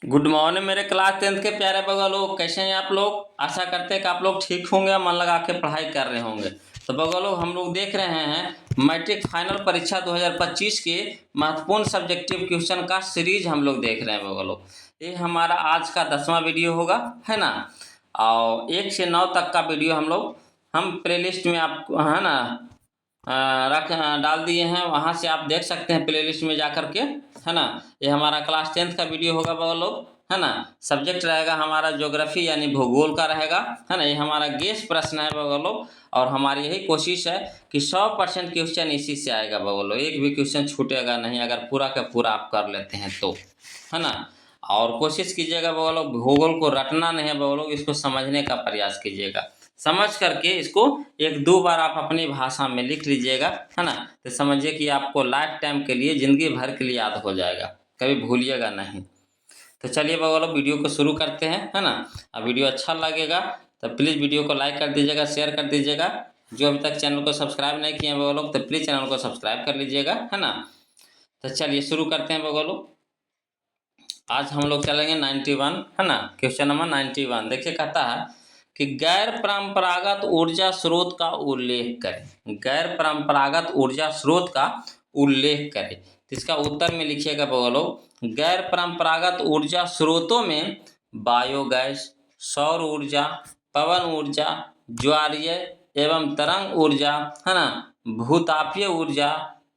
Good morning मेरे class 10th के प्यारे बगल लोग, कैसे हैं आप लोग। आशा करते हैं कि आप लोग ठीक होंगे, मन लगा के पढ़ाई कर रहे होंगे। तो बगल लोग हम लोग देख रहे हैं मैट्रिक फाइनल परीक्षा 2025 के महत्वपूर्ण सब्जेक्टिव क्वेश्चन का सीरीज हम लोग देख रहे हैं बगल लोग। ये हमारा आज का 10वां वीडियो होगा, है ना। और 1 से 9 तक का वीडियो हम प्लेलिस्ट में आपको, है ना, डाल दिए हैं। वहाँ से आप देख सकते हैं प्लेलिस्ट में जा करके, है ना। ये हमारा क्लास 10th का वीडियो होगा बगल लोग, है ना। सब्जेक्ट रहेगा हमारा ज्योग्राफी यानी भूगोल का रहेगा, है ना। ये हमारा गेस प्रश्न है बगल लोग, और हमारी यही कोशिश है कि 100% क्वेश्चन इसी से आएगा बगल लोग। एक भी क्वेश्चन छूटेगा नहीं अगर पूरा का पूरा आप कर लेते हैं तो, है ना। और कोशिश कीजिएगा बगल लोग, भूगोल को रटना नहीं है बगल लोग, इसको समझने का प्रयास कीजिएगा। समझ करके इसको 1-2 बार आप अपनी भाषा में लिख लीजिएगा, है ना। तो समझिए कि आपको लाइफ टाइम के लिए, जिंदगी भर के लिए याद हो जाएगा, कभी भूलिएगा नहीं। तो चलिए बगल वीडियो को शुरू करते हैं, है ना। अब वीडियो अच्छा लगेगा तो प्लीज़ वीडियो को लाइक कर दीजिएगा, शेयर कर दीजिएगा। जो अभी तक चैनल को सब्सक्राइब नहीं किए हैं बगल लोग, तो प्लीज़ चैनल को सब्सक्राइब कर लीजिएगा, है ना। तो चलिए शुरू करते हैं बगल लोग। आज हम लोग चलेंगे 91, है ना। क्वेश्चन नंबर 91 देखिए, कहता है कि गैर परंपरागत ऊर्जा स्रोत का उल्लेख करें। गैर परंपरागत ऊर्जा स्रोत का उल्लेख करें। तो इसका उत्तर में लिखिएगा बगलो, गैर परंपरागत ऊर्जा स्रोतों में बायोगैस, सौर ऊर्जा, पवन ऊर्जा, ज्वारीय एवं तरंग ऊर्जा, है ना, भूतापीय ऊर्जा,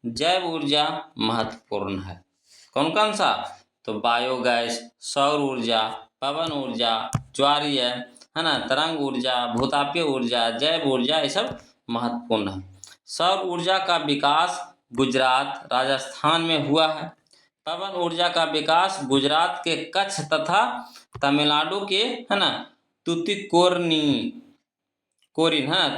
जैव ऊर्जा महत्वपूर्ण है। कौन कौन सा? तो बायोगैस, सौर ऊर्जा, पवन ऊर्जा, ज्वारीय, है ना, तरंग ऊर्जा, भूतापीय ऊर्जा, जैव ऊर्जा, ये सब महत्वपूर्ण है। सौर ऊर्जा का विकास गुजरात, राजस्थान में हुआ है। पवन ऊर्जा का विकास गुजरात के कच्छ तथा तमिलनाडु के, है ना,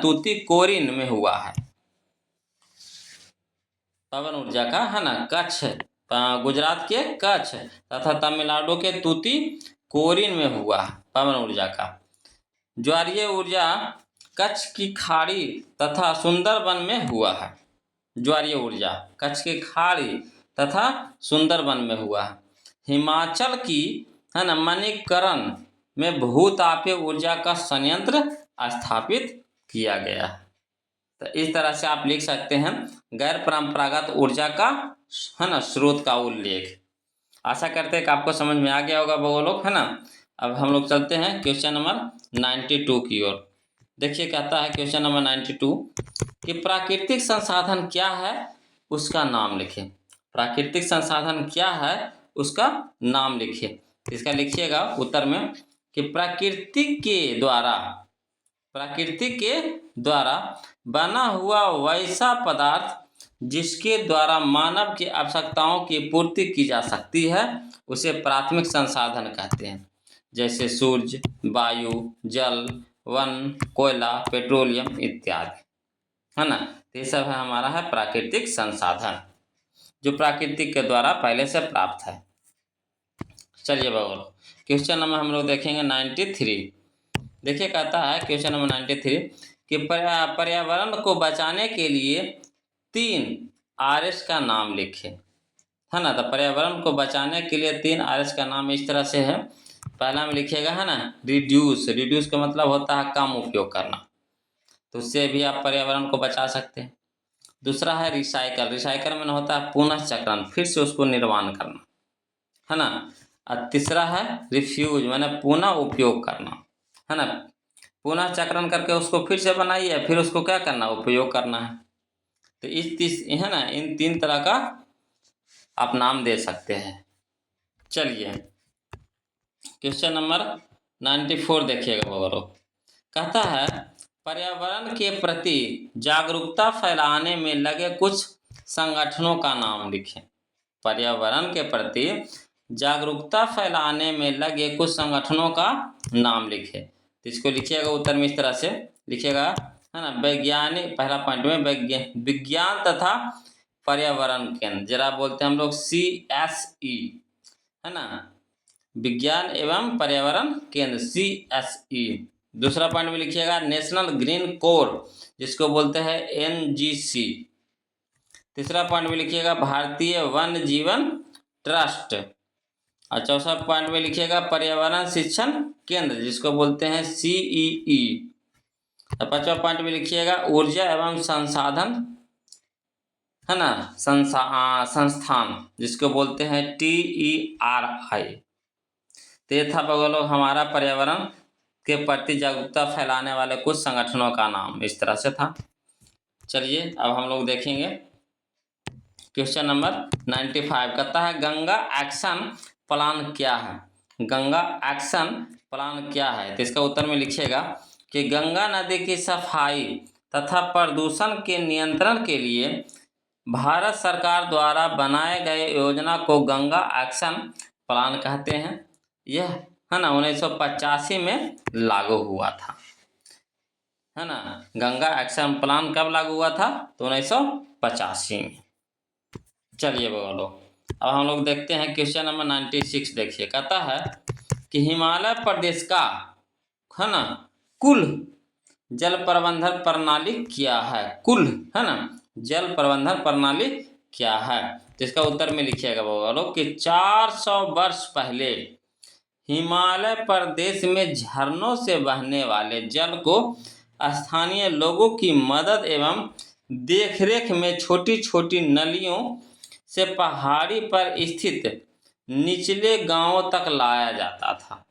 तूतीकोरिन में हुआ है। पवन ऊर्जा का, है ना, कच्छ, गुजरात के कच्छ तथा तमिलनाडु के तूतीकोरिन में हुआ है पवन ऊर्जा का। ज्वारीय ऊर्जा कच्छ की खाड़ी तथा सुंदरबन में हुआ है। ज्वारीय ऊर्जा कच्छ की खाड़ी तथा सुंदरबन में हुआ है। हिमाचल की, है ना, मणिकरण में भूतापीय ऊर्जा का संयंत्र स्थापित किया गया है। तो इस तरह से आप लिख सकते हैं गैर परंपरागत ऊर्जा का, है ना, स्रोत का उल्लेख। आशा करते हैं कि आपको समझ में आ गया होगा वो लोग, है ना। अब हम लोग चलते हैं क्वेश्चन नंबर 92 की ओर। देखिए, कहता है क्वेश्चन नंबर 92 कि प्राकृतिक संसाधन क्या है उसका नाम लिखें। प्राकृतिक संसाधन क्या है उसका नाम लिखिए। इसका लिखिएगा उत्तर में कि प्रकृति के द्वारा बना हुआ वैसा पदार्थ जिसके द्वारा मानव की आवश्यकताओं की पूर्ति की जा सकती है उसे प्राथमिक संसाधन कहते हैं। जैसे सूर्य, वायु, जल, वन, कोयला, पेट्रोलियम इत्यादि, है ना। तो ये सब है हमारा है प्राकृतिक संसाधन, जो प्राकृतिक के द्वारा पहले से प्राप्त है। चलिए बगल क्वेश्चन नंबर हम लोग देखेंगे 93। देखिए, कहता है क्वेश्चन नंबर 93 कि पर्यावरण को बचाने के लिए 3 RS का नाम लिखें, है ना। तो पर्यावरण को बचाने के लिए 3 RS का नाम इस तरह से है। पहला में लिखिएगा, है ना, रिड्यूस का मतलब होता है कम उपयोग करना, तो उससे भी आप पर्यावरण को बचा सकते हैं। दूसरा है रिसाइकल में होता है पुनः चक्रण, फिर से उसको निर्माण करना, है ना। और तीसरा है रिफ्यूज, माने पुनः उपयोग करना, है ना। पुनः चक्रण करके उसको फिर से बनाइए, फिर उसको क्या करना, उपयोग करना है। तो है ना, इन 3 तरह का आप नाम दे सकते हैं। चलिए क्वेश्चन नंबर 94 देखिएगा बगरो। कहता है पर्यावरण के प्रति जागरूकता फैलाने में लगे कुछ संगठनों का नाम लिखें। पर्यावरण के प्रति जागरूकता फैलाने में लगे कुछ संगठनों का नाम लिखें। तो इसको लिखिएगा उत्तर में इस तरह से लिखिएगा, है ना। वैज्ञानिक, पहला पॉइंट में विज्ञान तथा पर्यावरण केंद्र, जरा बोलते हैं हम लोग CSE, है ना, विज्ञान एवं पर्यावरण केंद्र CSE। दूसरा पॉइंट में लिखिएगा नेशनल ग्रीन कोर, जिसको बोलते हैं NGC। तीसरा पॉइंट में लिखिएगा भारतीय वन्य जीवन ट्रस्ट, और चौथा पॉइंट में लिखिएगा पर्यावरण शिक्षण केंद्र, जिसको बोलते हैं CEE। और पांचवा पॉइंट में लिखिएगा ऊर्जा एवं संसाधन, है ना, संस्थान, जिसको बोलते हैं TERI। तो ये था बगलों हमारा पर्यावरण के प्रति जागरूकता फैलाने वाले कुछ संगठनों का नाम, इस तरह से था। चलिए अब हम लोग देखेंगे क्वेश्चन नंबर 95। कहता है गंगा एक्शन प्लान क्या है? गंगा एक्शन प्लान क्या है? तो इसका उत्तर में लिखिएगा कि गंगा नदी की सफाई तथा प्रदूषण के नियंत्रण के लिए भारत सरकार द्वारा बनाए गए योजना को गंगा एक्शन प्लान कहते हैं। यह, है ना, 1985 में लागू हुआ था, है ना। गंगा एक्शन प्लान कब लागू हुआ था? तो 1985 में। चलिए बोलो, अब हम लोग देखते हैं क्वेश्चन नंबर 96। देखिए, कहता है कि हिमालय प्रदेश का, है ना, कुल जल प्रबंधन प्रणाली क्या है? कुल, है ना, जल प्रबंधन प्रणाली क्या है? तो इसका उत्तर में लिखिएगा बोलो कि 400 वर्ष पहले हिमालय प्रदेश में झरनों से बहने वाले जल को स्थानीय लोगों की मदद एवं देखरेख में छोटी छोटी नलियों से पहाड़ी पर स्थित निचले गांवों तक लाया जाता था।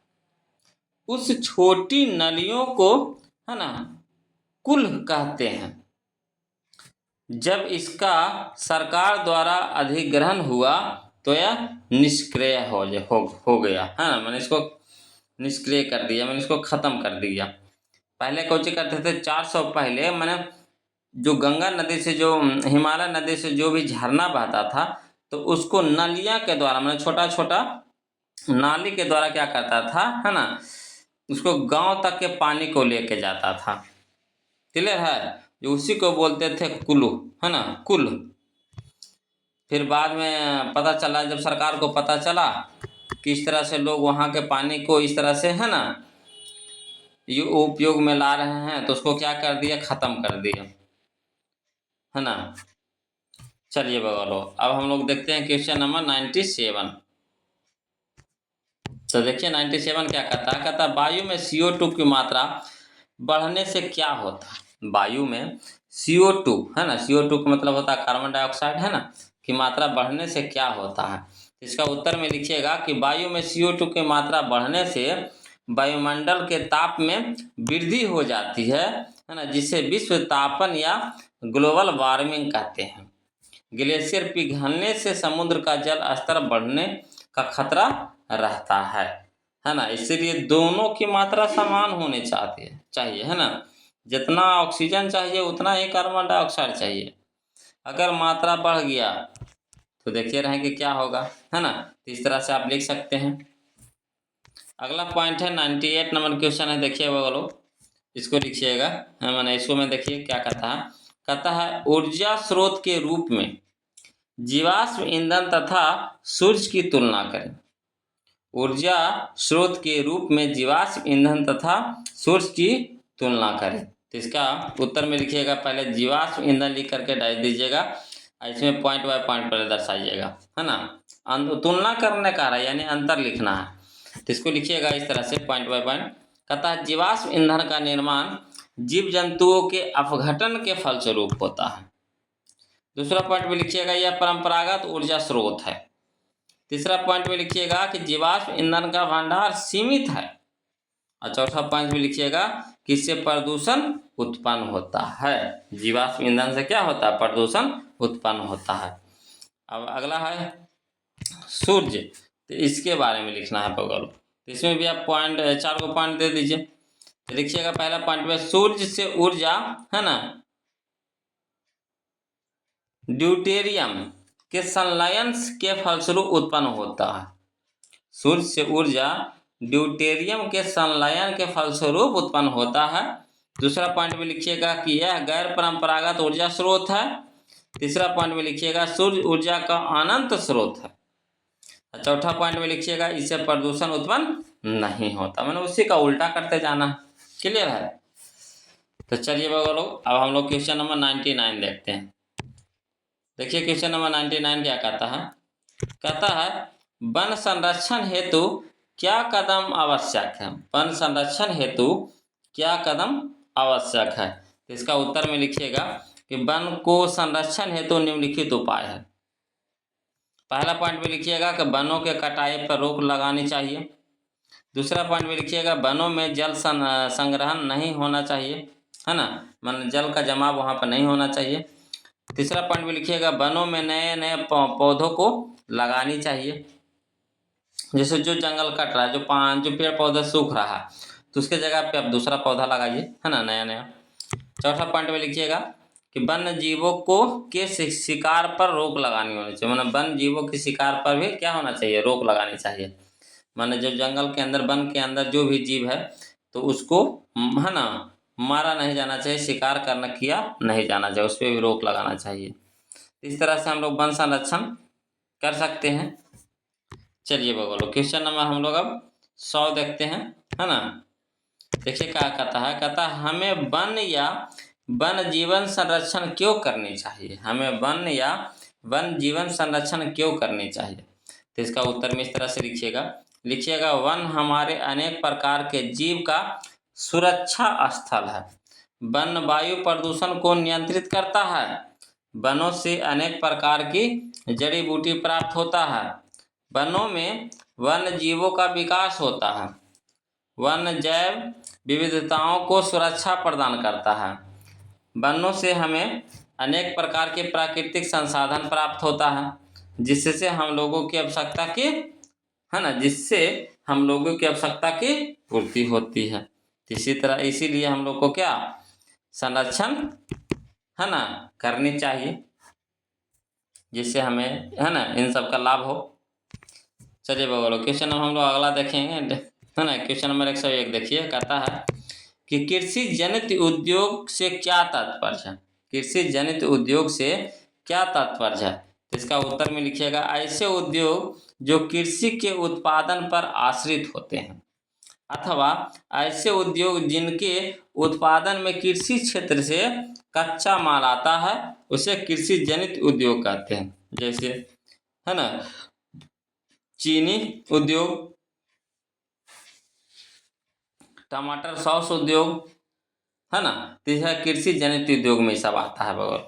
उस छोटी नलियों को, है ना, कुल कहते हैं। जब इसका सरकार द्वारा अधिग्रहण हुआ तो यह निष्क्रिय हो गया, है ना, मैंने इसको निष्क्रिय कर दिया, मैंने इसको खत्म कर दिया। पहले कोची करते थे 400 पहले, मैंने जो गंगा नदी से, जो हिमालय नदी से जो भी झरना बहता था, तो उसको नलियाँ के द्वारा, मैंने छोटा छोटा नाली के द्वारा क्या करता था, है ना, उसको गांव तक के पानी को लेके जाता था। क्लियर है? जो उसी को बोलते थे कुल्लू, है ना, कुल। फिर बाद में पता चला, जब सरकार को पता चला कि इस तरह से लोग वहाँ के पानी को इस तरह से, है ना, ये उपयोग में ला रहे हैं, तो उसको क्या कर दिया? खत्म कर दिया, है ना। चलिए बगलो, अब हम लोग देखते हैं क्वेश्चन नंबर 97। तो देखिए 97 क्या कहता है? कहता है वायु में CO2 की मात्रा बढ़ने से क्या होता है? वायु में CO2, है ना, CO2 का मतलब होता है कार्बन डाइऑक्साइड, है ना, की मात्रा बढ़ने से क्या होता है? इसका उत्तर में लिखिएगा कि वायु में CO2 की मात्रा बढ़ने से वायुमंडल के ताप में वृद्धि हो जाती है ना, जिसे विश्व तापन या ग्लोबल वार्मिंग कहते हैं। ग्लेशियर पिघलने से समुद्र का जल स्तर बढ़ने का खतरा रहता है ना। इसीलिए दोनों की मात्रा समान होनी चाहिए, है ना। जितना ऑक्सीजन चाहिए उतना ही कार्बन डाइऑक्साइड चाहिए। अगर मात्रा बढ़ गया तो देखिए रहे कि क्या होगा, है ना। तो इस तरह से आप लिख सकते हैं। अगला पॉइंट है 98 नंबर क्वेश्चन है, देखिए वो लोग, इसको लिखिएगा, मैंने इसको में देखिए क्या कहता है। कहता है ऊर्जा स्रोत के रूप में जीवाश्म ईंधन तथा सूर्य की तुलना करें। ऊर्जा स्रोत के रूप में जीवाश्म ईंधन तथा सूर्य की तुलना करें। तो इसका उत्तर में लिखिएगा, पहले जीवाश्म ईंधन लिख करके डाल दीजिएगा, इसमें पॉइंट बाय पॉइंट पहले दर्शाइएगा, है ना। तुलना करने का है, यानी अंतर लिखना है। तो इसको लिखिएगा इस तरह से पॉइंट बाय पॉइंट। कहता है जीवाश्म ईंधन का निर्माण जीव जंतुओं के अपघटन के फलस्वरूप होता है। दूसरा पॉइंट में लिखिएगा यह परंपरागत ऊर्जा स्रोत है। तीसरा पॉइंट में लिखिएगा कि जीवाश्म ईंधन का भंडार सीमित है। और चौथा पॉइंट में लिखिएगा कि इससे प्रदूषण उत्पन्न होता है। जीवाश्म ईंधन से क्या होता है? प्रदूषण उत्पन्न होता है। अब अगला है सूर्य, तो इसके बारे में लिखना है बगल। तो इसमें भी आप पॉइंट 4 को पॉइंट दे दीजिए। तो लिखिएगा पहला पॉइंट में सूर्य से ऊर्जा, है ना, ड्यूटेरियम के संलयन के फलस्वरूप उत्पन्न होता है। सूर्य से ऊर्जा ड्यूटेरियम के संलयन के फलस्वरूप उत्पन्न होता है। दूसरा पॉइंट में लिखिएगा कि यह गैर परंपरागत ऊर्जा स्रोत है। तीसरा पॉइंट में लिखिएगा सूर्य ऊर्जा का अनंत स्रोत है। चौथा पॉइंट में लिखिएगा इससे प्रदूषण उत्पन्न नहीं होता। मैंने उसी का उल्टा करते जाना। क्लियर है? तो चलिए लोग, अब हम लोग क्वेश्चन नंबर 99 देखते हैं। देखिए क्वेश्चन नंबर 99 क्या कहता है। कहता है वन संरक्षण हेतु क्या कदम आवश्यक है? वन संरक्षण हेतु क्या कदम आवश्यक है? तो इसका उत्तर में लिखिएगा कि वन को संरक्षण हेतु निम्नलिखित उपाय है। पहला पॉइंट में लिखिएगा कि वनों के कटाई पर रोक लगानी चाहिए। दूसरा पॉइंट में लिखिएगा वनों में जल संग्रहण नहीं होना चाहिए, है ना, मतलब जल का जमाव वहाँ पर नहीं होना चाहिए। तीसरा पॉइंट में लिखिएगा वनों में नए नए पौधों को लगानी चाहिए। जैसे जो जंगल कट रहा है, जो पेड़ पौधा सूख रहा है, तो उसके जगह पे आप दूसरा पौधा लगाइए, है ना, नया नया। चौथा पॉइंट में लिखिएगा कि वन्य जीवों को के शिकार पर रोक लगानी होनी चाहिए, मतलब वन्य जीवों के शिकार पर भी क्या होना चाहिए, रोक लगानी चाहिए। माने जो जंगल के अंदर, वन के अंदर जो भी जीव है तो उसको, है ना, मारा नहीं जाना चाहिए, शिकार करना किया नहीं जाना चाहिए, उस पर भी रोक लगाना चाहिए। इस तरह से हम लोग वन संरक्षण कर सकते हैं। चलिए बोलो, क्वेश्चन नंबर हम लोग अब 100 देखते हैं, है ना। देखिए क्या कहता है, कहता है हमें वन या वन जीवन संरक्षण क्यों करनी चाहिए? हमें वन या वन जीवन संरक्षण क्यों करनी चाहिए? तो इसका उत्तर में इस तरह से लिखिएगा वन हमारे अनेक प्रकार के जीव का सुरक्षा स्थल है। वन वायु प्रदूषण को नियंत्रित करता है। वनों से अनेक प्रकार की जड़ी बूटी प्राप्त होता है। वनों में वन्य जीवों का विकास होता है। वन जैव विविधताओं को सुरक्षा प्रदान करता है। वनों से हमें अनेक प्रकार के प्राकृतिक संसाधन प्राप्त होता है, जिससे हम लोगों की आवश्यकता की, है ना, जिससे हम लोगों की आवश्यकता की पूर्ति होती है। इसी तरह इसीलिए हम लोग को क्या संरक्षण, है ना, करनी चाहिए, जिससे हमें, है ना, इन सब का लाभ हो। चलिए बोलो, क्वेश्चन नंबर हम लोग अगला देखेंगे, है ना। क्वेश्चन नंबर 101 देखिए, कहता है कि कृषि जनित उद्योग से क्या तात्पर्य है? कृषि जनित उद्योग से क्या तात्पर्य है? तो इसका उत्तर में लिखिएगा ऐसे उद्योग जो कृषि के उत्पादन पर आश्रित होते हैं, अथवा ऐसे उद्योग जिनके उत्पादन में कृषि क्षेत्र से कच्चा माल आता है, उसे कृषि जनित उद्योग कहते हैं। जैसे, है ना, चीनी उद्योग, टमाटर सॉस उद्योग, है ना, तो यह कृषि जनित उद्योग में सब आता है बगल।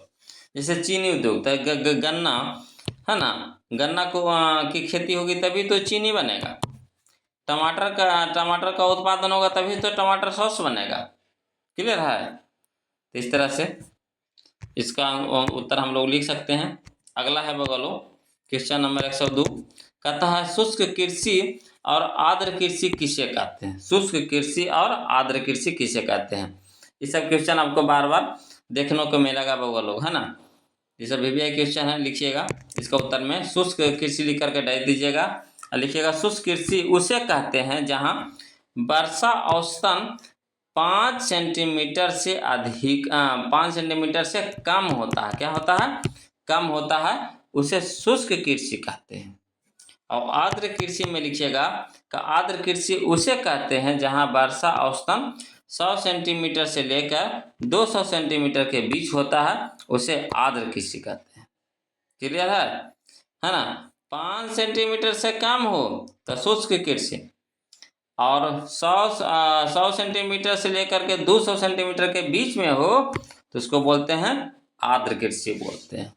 जैसे चीनी उद्योग, तो गन्ना, है ना, गन्ना को की खेती होगी तभी तो चीनी बनेगा। टमाटर का उत्पादन होगा तभी तो टमाटर सॉस बनेगा। क्लियर है? तो इस तरह से इसका उत्तर हम लोग लिख सकते हैं। अगला है बगलो क्वेश्चन नंबर 102, कहता है शुष्क कृषि और आर्द्र कृषि किसे कहते हैं? शुष्क कृषि और आर्द्र कृषि किसे कहते हैं? ये सब क्वेश्चन आपको बार बार देखने को मिलेगा बगलो, है ना। ये सब VVI क्वेश्चन है, लिखिएगा। इसका उत्तर में शुष्क कृषि लिख करके डाल दीजिएगा। लिखिएगा शुष्क कृषि उसे कहते हैं जहाँ वर्षा औसतन 5 सेंटीमीटर से अधिक 5 सेंटीमीटर से कम होता है। क्या होता है? कम होता है, उसे शुष्क कृषि कहते हैं। और आर्द्र कृषि में लिखिएगा कि आर्द्र कृषि उसे कहते हैं जहां वर्षा औसतन 100 सेंटीमीटर से लेकर 200 सेंटीमीटर के बीच होता है, उसे आर्द्र कृषि कहते हैं। क्लियर है ना। 5 सेंटीमीटर से कम हो तो शुष्क कृषि, और 100 सेंटीमीटर से लेकर के 200 सेंटीमीटर के बीच में हो तो उसको बोलते हैं आर्द्र कृषि बोलते हैं।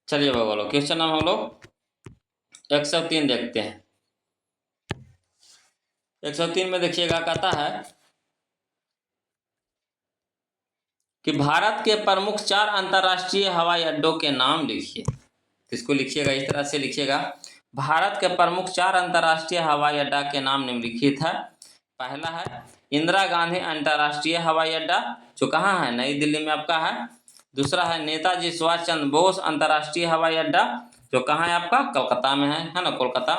चलिए बोलो, क्वेश्चन नंबर हम लोग 103 देखते हैं। 103 में देखिएगा, कहता है कि भारत के प्रमुख 4 अंतर्राष्ट्रीय हवाई अड्डों के नाम लिखिए। इसको लिखिएगा, इस तरह से लिखिएगा, भारत के प्रमुख 4 अंतर्राष्ट्रीय हवाई अड्डा के नाम निम्नलिखित है। पहला है इंदिरा गांधी अंतर्राष्ट्रीय हवाई अड्डा, जो कहाँ है? नई दिल्ली में आपका है। दूसरा है नेताजी सुभाष चंद्र बोस अंतर्राष्ट्रीय हवाई अड्डा, जो कहाँ है आपका? कोलकाता में है ना, कोलकाता।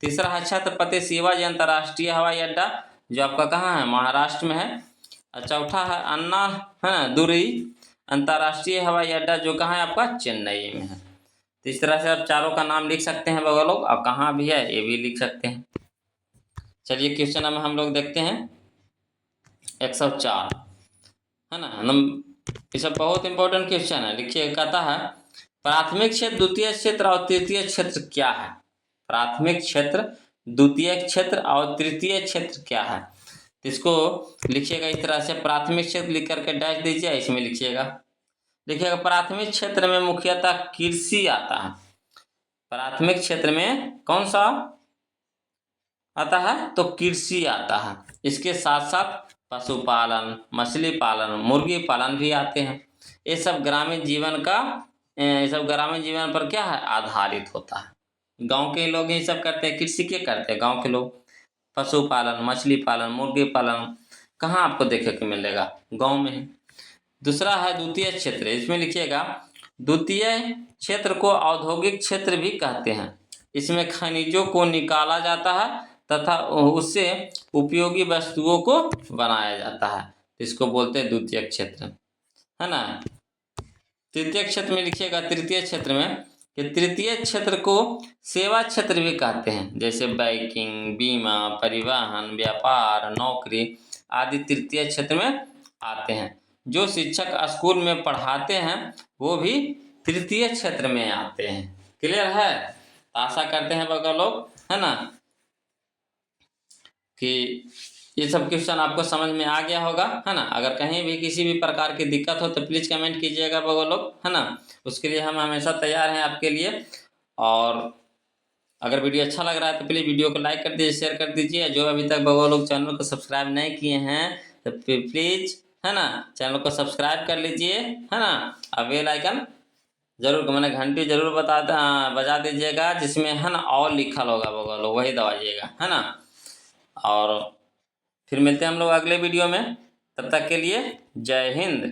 तीसरा है छत्रपति शिवाजी अंतर्राष्ट्रीय हवाई अड्डा, जो आपका कहाँ है? महाराष्ट्र में है। और चौथा है अन्ना, है ना, दुरई अंतर्राष्ट्रीय हवाई अड्डा, जो कहाँ है आपका? चेन्नई में है। तो इस तरह से आप चारों का नाम लिख सकते हैं बगल लोग, और कहाँ भी है ये भी लिख सकते हैं। चलिए क्वेश्चन नंबर हम लोग देखते हैं 104, है ना। ये सब बहुत इंपॉर्टेंट क्वेश्चन है। लिखिए, कहता है प्राथमिक क्षेत्र, द्वितीय क्षेत्र और तृतीय क्षेत्र क्या है? प्राथमिक क्षेत्र, द्वितीयक क्षेत्र और तृतीय क्षेत्र क्या है। तो इसको लिखिएगा इस तरह से, प्राथमिक क्षेत्र लिख करके डैश दीजिए, इसमें लिखिएगा। देखिएगा प्राथमिक क्षेत्र में मुख्यतः कृषि आता है। प्राथमिक क्षेत्र में कौन सा आता है, तो कृषि आता है। इसके साथ साथ पशुपालन, मछली पालन, मुर्गी पालन भी आते हैं। ये सब ग्रामीण जीवन पर क्या है, आधारित होता है। गांव के लोग ये सब करते हैं, कृषि के करते हैं गांव के लोग। पशुपालन, मछली पालन, मुर्गी पालन कहाँ आपको देखने को मिलेगा, गांव में है। दूसरा है द्वितीय क्षेत्र, इसमें लिखिएगा द्वितीय क्षेत्र को औद्योगिक क्षेत्र भी कहते हैं। इसमें खनिजों को निकाला जाता है तथा उससे उपयोगी वस्तुओं को बनाया जाता है, इसको बोलते हैं द्वितीय क्षेत्र, है ना। तृतीय क्षेत्र में लिखिएगा, तृतीय क्षेत्र में कि तृतीय क्षेत्र को सेवा क्षेत्र भी कहते हैं, जैसे बैंकिंग, बीमा, परिवहन, व्यापार, नौकरी आदि तृतीय क्षेत्र में आते हैं। जो शिक्षक स्कूल में पढ़ाते हैं वो भी तृतीय क्षेत्र में आते हैं। क्लियर है, आशा करते हैं बगल लोग, है ना, कि ये सब क्वेश्चन आपको समझ में आ गया होगा, है ना। अगर कहीं भी किसी भी प्रकार की दिक्कत हो तो प्लीज़ कमेंट कीजिएगा बगल लोग, है ना। उसके लिए हम हमेशा तैयार हैं आपके लिए। और अगर वीडियो अच्छा लग रहा है तो प्लीज़ वीडियो को लाइक कर दीजिए, शेयर कर दीजिए। जो अभी तक बगल लोग चैनल को सब्सक्राइब नहीं किए हैं तो प्लीज़, है ना, चैनल को सब्सक्राइब कर लीजिए, है ना। और बेल आइकन जरूर, मैंने घंटी जरूर बजा दीजिएगा, जिसमें है ना ऑल लिखा होगा बगल, वही दबाइएगा, है ना। और फिर मिलते हैं हम लोग अगले वीडियो में, तब तक के लिए जय हिंद।